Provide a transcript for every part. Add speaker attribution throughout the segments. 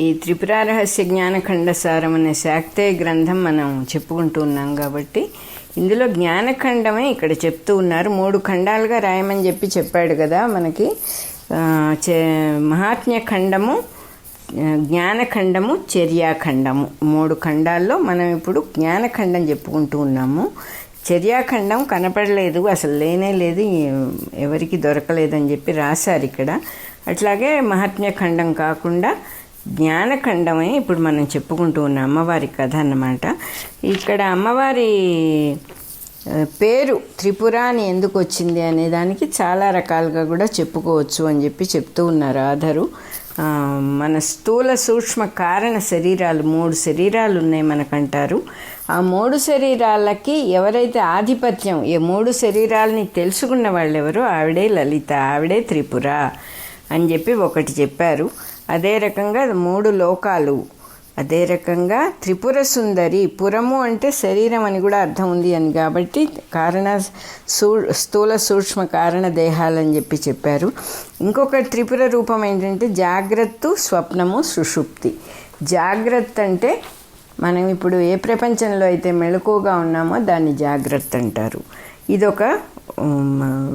Speaker 1: ఈ త్రిపుర రహస్య జ్ఞానఖండసారం అనే శాక్తేయ గ్రంథం మనం చెప్పుకుంటూ ఉన్నాం కాబట్టి ఇందులో జ్ఞానఖండమే ఇక్కడ చెప్తూ ఉన్నారు. 3 ఖండాలుగా రాయమని చెప్పాడు కదా మనకి. మహాత్మ్య ఖండము, జ్ఞానఖండము, చర్యాఖండము 3 ఖండాల్లో మనం ఇప్పుడు జ్ఞానఖండం చెప్పుకుంటూ ఉన్నాము. చర్యాఖండం కనపడలేదు, అసలు లేనే లేదు, ఎవరికి దొరకలేదని చెప్పి రాశారు ఇక్కడ. అట్లాగే మహాత్మ్య ఖండం కాకుండా జ్ఞానఖండమే ఇప్పుడు మనం చెప్పుకుంటూ ఉన్న అమ్మవారి కథ అన్నమాట. ఇక్కడ అమ్మవారి పేరు త్రిపుర అని ఎందుకు వచ్చింది అనే దానికి చాలా రకాలుగా కూడా చెప్పుకోవచ్చు అని చెప్పి చెప్తూ ఉన్నారు ఆధరు. మన స్థూల సూక్ష్మ కారణ శరీరాలు 3 శరీరాలు ఉన్నాయి మనకంటారు. ఆ 3 శరీరాలకి ఎవరైతే ఆధిపత్యం, ఈ 3 శరీరాలని తెలుసుకున్న వాళ్ళు ఎవరు, ఆవిడే లలిత, ఆవిడే త్రిపుర అని చెప్పి ఒకటి చెప్పారు. అదే రకంగా 3 లోకాలు, అదే రకంగా త్రిపుర సుందరి, పురము అంటే శరీరం అని కూడా అర్థం ఉంది అని కాబట్టి స్థూల సూక్ష్మ కారణ దేహాలని చెప్పి చెప్పారు. ఇంకొక త్రిపుర రూపం ఏంటంటే జాగ్రత్త, స్వప్నము, సుషుప్తి. జాగ్రత్త అంటే మనం ఇప్పుడు ఏ ప్రపంచంలో అయితే మెలకువగా ఉన్నామో దాన్ని జాగ్రత్త అంటారు. ఇదొక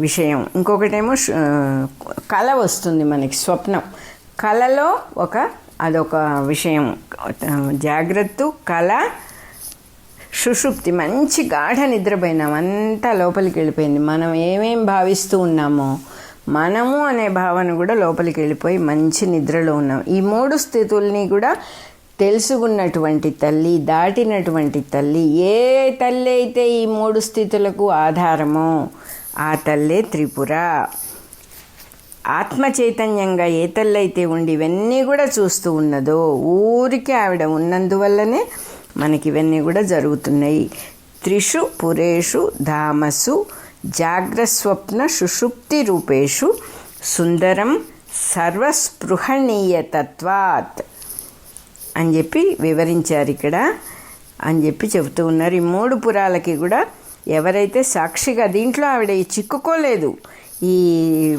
Speaker 1: విషయం. ఇంకొకటేమో కళ వస్తుంది మనకి, స్వప్నం. కళలో అదొక విషయం. జాగ్రత్త, కళ, సుషుప్తి. మంచి గాఢ నిద్రపోయినాం, అంతా లోపలికి వెళ్ళిపోయింది. మనం ఏమేం భావిస్తూ ఉన్నామో మనము అనే భావన కూడా లోపలికి వెళ్ళిపోయి మంచి నిద్రలో ఉన్నాం. ఈ 3 స్థితుల్ని కూడా తెలుసుకున్నటువంటి తల్లి, దాటినటువంటి తల్లి, ఏ తల్లి అయితే ఈ 3 స్థితులకు ఆధారమో ఆ తల్లే త్రిపుర. ఆత్మ చైతన్యంగా ఏ తల్లి అయితే ఉండి ఇవన్నీ కూడా చూస్తూ ఉన్నదో, ఊరికి ఆవిడ ఉన్నందువల్లనే మనకి ఇవన్నీ కూడా జరుగుతున్నాయి. త్రిషు పురేషు ధామసు జాగ్రస్వప్న సుషుప్తి రూపేషు సుందరం సర్వస్పృహణీయతత్వాత్ అని చెప్పి వివరించారు ఇక్కడ అని చెప్పి చెబుతూ ఉన్నారు. ఈ 3 పురాలకి కూడా ఎవరైతే సాక్షిగా, దీంట్లో ఆవిడ చిక్కుకోలేదు, ఈ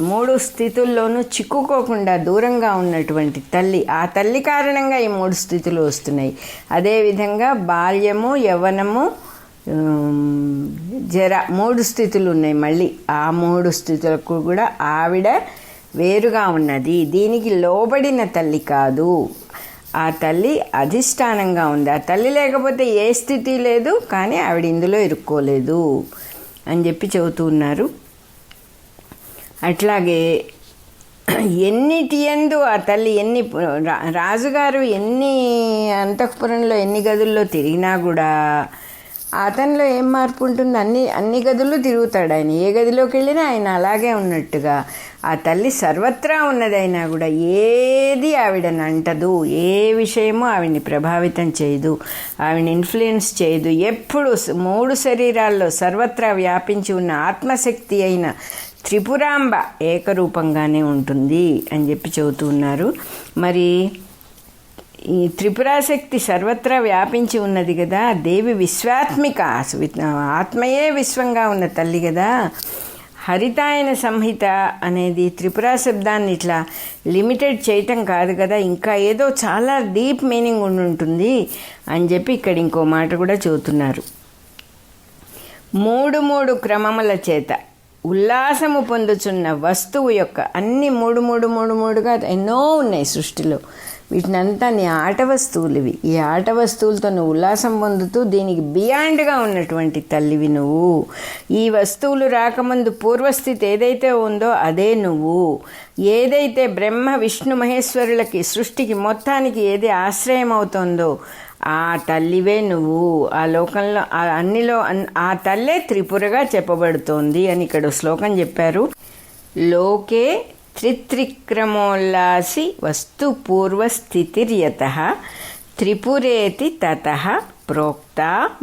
Speaker 1: 3 స్థితుల్లోనూ చిక్కుకోకుండా దూరంగా ఉన్నటువంటి తల్లి, ఆ తల్లి కారణంగా ఈ 3 స్థితులు వస్తున్నాయి. అదేవిధంగా బాల్యము, యవ్వనము, జర 3 స్థితులు ఉన్నాయి. మళ్ళీ ఆ 3 స్థితులకు కూడా ఆవిడ వేరుగా ఉన్నది. దీనికి లోబడిన తల్లి కాదు, ఆ తల్లి అధిష్టానంగా ఉంది. ఆ తల్లి లేకపోతే ఏ స్థితి లేదు, కానీ ఆవిడ ఇందులో ఇరుక్కోలేదు అని చెప్పి చెబుతూ ఉన్నారు. అట్లాగే ఎన్నిటి యందు ఆ తల్లి, రాజుగారు ఎన్ని అంతఃపురంలో ఎన్ని గదుల్లో తిరిగినా కూడా అతనిలో ఏం మార్పు ఉంటుంది? అన్ని గదుల్లో తిరుగుతాడు ఆయన. ఏ గదిలోకి వెళ్ళినా ఆయన అలాగే ఉన్నట్టుగా ఆ తల్లి సర్వత్రా ఉన్నదైనా కూడా ఏది ఆవిడని అంటదు, ఏ విషయమూ ఆవిడ్ని ప్రభావితం చేయదు, ఆవిడ్ని ఇన్ఫ్లుయెన్స్ చేయదు. ఎప్పుడు 3 శరీరాల్లో సర్వత్రా వ్యాపించి ఉన్న ఆత్మశక్తి అయిన త్రిపురాంబ ఏకరూపంగానే ఉంటుంది అని చెప్పి చెబుతూ ఉన్నారు. మరి ఈ త్రిపురాశక్తి సర్వత్రా వ్యాపించి ఉన్నది కదా, దేవి విశ్వాత్మిక, ఆత్మయే విశ్వంగా ఉన్న తల్లి కదా. హరితాయన సంహిత అనేది త్రిపురా శబ్దాన్ని ఇట్లా లిమిటెడ్ చేయటం కాదు కదా, ఇంకా ఏదో చాలా డీప్ మీనింగ్ ఉంటుంది అని చెప్పి ఇక్కడ ఇంకో మాట కూడా చెబుతున్నారు. 3 క్రమముల చేత ఉల్లాసము పొందుచున్న వస్తువు యొక్క అన్ని 3 ఎన్నో ఉన్నాయి సృష్టిలో. వీటినంతా నీ ఆట వస్తువులు ఇవి. ఈ ఆట వస్తువులతో నువ్వు ఉల్లాసం పొందుతూ దీనికి బియాండ్గా ఉన్నటువంటి తల్లివి నువ్వు. ఈ వస్తువులు రాకముందు పూర్వస్థితి ఏదైతే ఉందో అదే నువ్వు. ఏదైతే బ్రహ్మ విష్ణు మహేశ్వరులకి, సృష్టికి మొత్తానికి ఏది ఆశ్రయం అవుతుందో ఆ తల్లివే నువ్వు. ఆ లోకంలో అన్నిలో ఆ తల్లే త్రిపురగా చెప్పబడుతోంది అని ఇక్కడ శ్లోకం చెప్పారు. లోకే త్రిత్రిక్రమోల్లాసి వస్తు పూర్వస్థితిర్యతః త్రిపురేతి తతః ప్రోక్త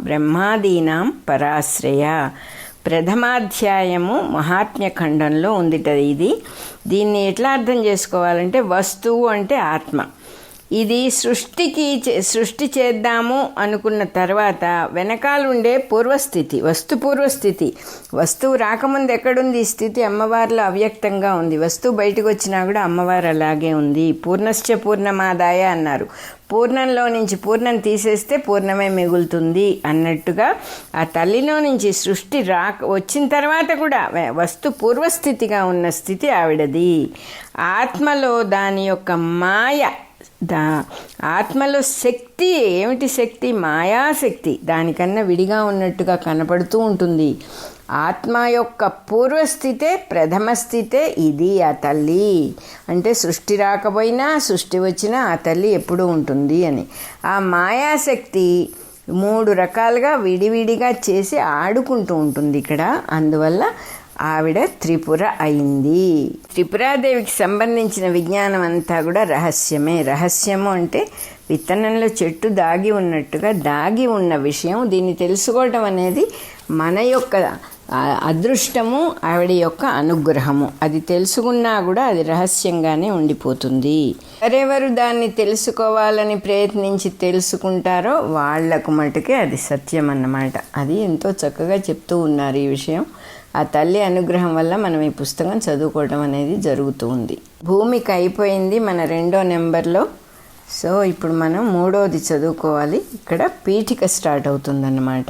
Speaker 1: బ్రహ్మాదీనాం పరాశ్రయ. ప్రథమాధ్యాయము మహాత్మ్య ఖండంలో ఉందిట ఇది. దీన్ని ఎట్లా అర్థం చేసుకోవాలంటే, వస్తువు అంటే ఆత్మ, ఇది సృష్టి చేద్దాము అనుకున్న తర్వాత వెనకాలుండే పూర్వస్థితి, పూర్వస్థితి. వస్తువు రాకముందు ఎక్కడుంది ఈ స్థితి? అమ్మవారిలో అవ్యక్తంగా ఉంది. వస్తువు బయటకు వచ్చినా కూడా అమ్మవారు అలాగే ఉంది. పూర్ణశ్చ పూర్ణమాదాయ అన్నారు. పూర్ణంలో నుంచి పూర్ణం తీసేస్తే పూర్ణమే మిగులుతుంది అన్నట్టుగా ఆ తల్లిలో నుంచి సృష్టి వచ్చిన తర్వాత కూడా వస్తు పూర్వస్థితిగా ఉన్న స్థితి ఆవిడది. ఆత్మలో దాని యొక్క మాయ, ఆత్మలో శక్తి ఏమిటి? శక్తి మాయాశక్తి దానికన్నా విడిగా ఉన్నట్టుగా కనపడుతూ ఉంటుంది. ఆత్మ యొక్క పూర్వస్థితే ప్రథమ స్థితే ఇది ఆ తల్లి. అంటే సృష్టి రాకపోయినా సృష్టి వచ్చినా ఆ తల్లి ఎప్పుడూ ఉంటుంది అని. ఆ మాయాశక్తి 3 రకాలుగా విడివిడిగా చేసి ఆడుకుంటూ ఉంటుంది ఇక్కడ. అందువల్ల ఆవిడ త్రిపుర అయింది. త్రిపురాదేవికి సంబంధించిన విజ్ఞానం అంతా కూడా రహస్యమే. రహస్యము అంటే విత్తనంలో చెట్టు దాగి ఉన్నట్టుగా దాగి ఉన్న విషయం. దీన్ని తెలుసుకోవటం అనేది మన యొక్క అదృష్టము, ఆవిడ యొక్క అనుగ్రహము. అది తెలుసుకున్నా కూడా అది రహస్యంగానే ఉండిపోతుంది. ఎవరెవరు దాన్ని తెలుసుకోవాలని ప్రయత్నించి తెలుసుకుంటారో వాళ్లకు మటుకే అది సత్యం అన్నమాట. అది ఎంతో చక్కగా చెప్తూ ఉన్నారు ఈ విషయం. ఆ తల్లి అనుగ్రహం వల్ల మనం ఈ పుస్తకం చదువుకోవడం అనేది జరుగుతూ ఉంది. భూమికి అయిపోయింది మన 2వ నెంబర్లో. సో ఇప్పుడు మనం 3వది చదువుకోవాలి. ఇక్కడ పీఠిక స్టార్ట్ అవుతుందన్నమాట.